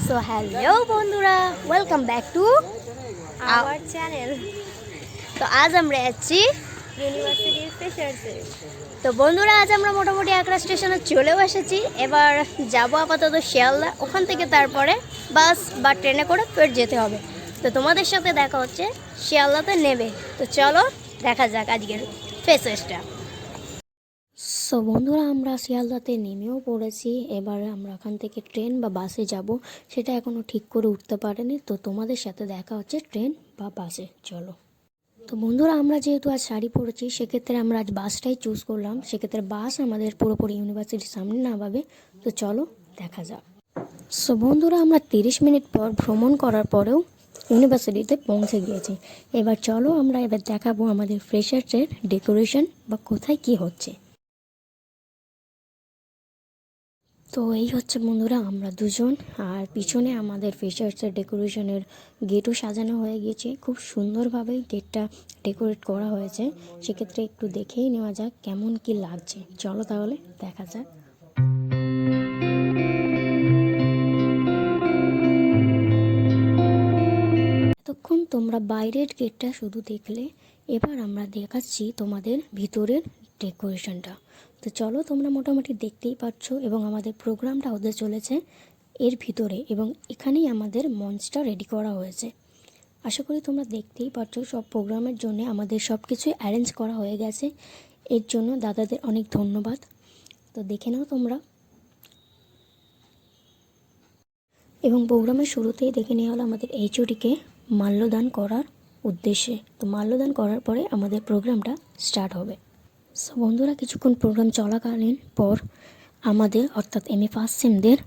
So hello বন্ধুরা, welcome back to our channel. তো আজ আমরা যাচ্ছি ইউনিভার্সিটির ফ্রেশার্সে। তো বন্ধুরা, আজ আমরা মোটামুটি আকরা স্টেশনে চলেও এসেছি। এবার যাবো আপাতত শিয়ালদা, ওখান থেকে তারপরে বাস বা ট্রেনে করে ফের যেতে হবে। তো তোমাদের সাথে দেখা হচ্ছে শিয়ালদাতে নেবে। তো চলো দেখা যাক আজকের ফ্রেশার্সটা। সো বন্ধুরা, আমরা শিয়ালদাতে নেমেও পড়েছি। এবার আমরা এখান থেকে ট্রেন বা বাসে যাব, সেটা এখনও ঠিক করে উঠতে পারিনি। তো তোমাদের সাথে দেখা হচ্ছে ট্রেন বা বাসে। চলো। তো বন্ধুরা, আমরা যেহেতু আজ শাড়ি পরেছি, সেক্ষেত্রে আমরা আজ বাসটাই চুজ করলাম। সেক্ষেত্রে বাস আমাদের পুরোপুরি ইউনিভার্সিটির সামনে নামাবে। তো চলো দেখা যাক। সো বন্ধুরা, আমরা 30 মিনিট পর ভ্রমণ করার পরেও ইউনিভার্সিটিতে পৌঁছে গিয়েছি। এবার চলো আমরা দেখাবো আমাদের ফ্রেশার্সের ডেকোরেশন বা কোথায় কি হচ্ছে। তো এই হচ্ছে বন্ধুরা আমরা দুজন, আর পিছনে আমাদের ফ্রেশার্সের ডেকোরেশনের গেটও সাজানো হয়ে গিয়েছে। খুব সুন্দরভাবেই গেটটা ডেকোরেট করা হয়েছে। সেক্ষেত্রে একটু দেখেই নেওয়া যাক কেমন কি লাগছে। চলো তাহলে দেখা যাক। এতক্ষণ তোমরা বাইরের গেটটা শুধু দেখলে, এবার আমরা দেখাচ্ছি তোমাদের ভিতরের ডেকোরেশনটা। তো চলো, তোমরা মোটামুটি দেখতেই পাচ্ছ এবং আমাদের প্রোগ্রামটা হতে চলেছে এর ভিতরে, এবং এখানেই আমাদের মঞ্চটা রেডি করা হয়েছে। আশা করি তোমরা দেখতেই পাচ্ছ সব প্রোগ্রামের জন্য আমাদের সব কিছুই অ্যারেঞ্জ করা হয়ে গেছে। এর জন্য দাদাদের অনেক ধন্যবাদ। তো দেখে নাও তোমরা। এবং প্রোগ্রামের শুরুতেই দেখে নেওয়া হলো আমাদের এইচওডিকে মাল্যদান করার উদ্দেশ্যে। তো মাল্যদান করার পরে আমাদের প্রোগ্রামটা স্টার্ট হবে। সো বন্ধুরা, কিছুক্ষণ প্রোগ্রাম চলাকালীন পর আমাদের অর্থাৎ এমএ ফার্স্ট সেমদের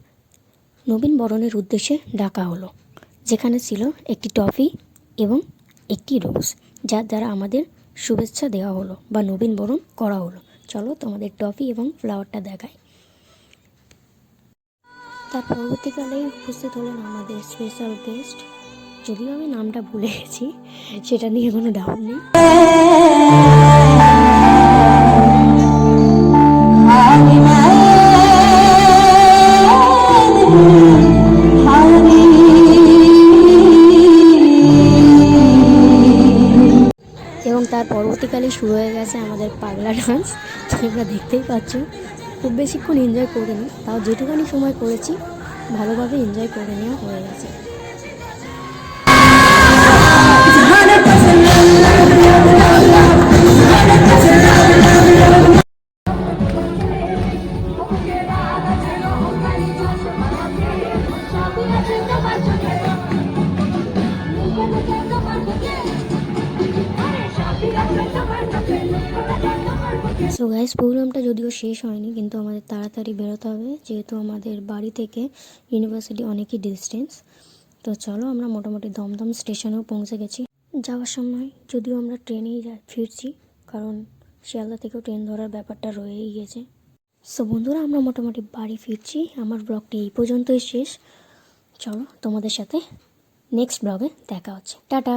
নবীন বরণের উদ্দেশ্যে ডাকা হলো, যেখানে ছিল একটি টফি এবং একটি রোজ, যার দ্বারা আমাদের শুভেচ্ছা দেওয়া হলো বা নবীন বরণ করা হলো। চলো তোমাদের টফি এবং ফ্লাওয়ারটা দেখাই। তার পরবর্তীকালে উপস্থিত হলেন আমাদের স্পেশাল গেস্ট, যদিও আমি নামটা ভুলে গেছি, সেটা নিয়ে কোনো ডাউট নেই। এবং তার পরবর্তীকালে শুরু হয়ে গেছে আমাদের পাগলা ডান্স। তোমরা দেখতেই পাচ্ছ। খুব বেশিক্ষণ এনজয় করিনি, তাও যেটুখানি সময় করেছি ভালোভাবে এনজয় করে নেওয়া হয়ে গেছে। সো গাইস, প্রোগ্রামটা যদিও শেষ হয়নি, কিন্তু আমাদের তাড়াতাড়ি বেরোতে হবে, যেহেতু আমাদের বাড়ি থেকে ইউনিভার্সিটি অনেকই ডিস্টেন্স। তো চলো, আমরা মোটামুটি দমদম স্টেশনেও পৌঁছে গেছি। যাওয়ার সময় যদিও আমরা ট্রেনেই ফিরছি, কারণ শিয়ালদা থেকেও ট্রেন ধরার ব্যাপারটা রয়েই গেছে। সো বন্ধুরা, আমরা মোটামুটি বাড়ি ফিরছি। আমার ব্লগটি এই পর্যন্তই শেষ। চলো, তোমাদের সাথে নেক্সট ব্লগে দেখা হচ্ছে। টাটা।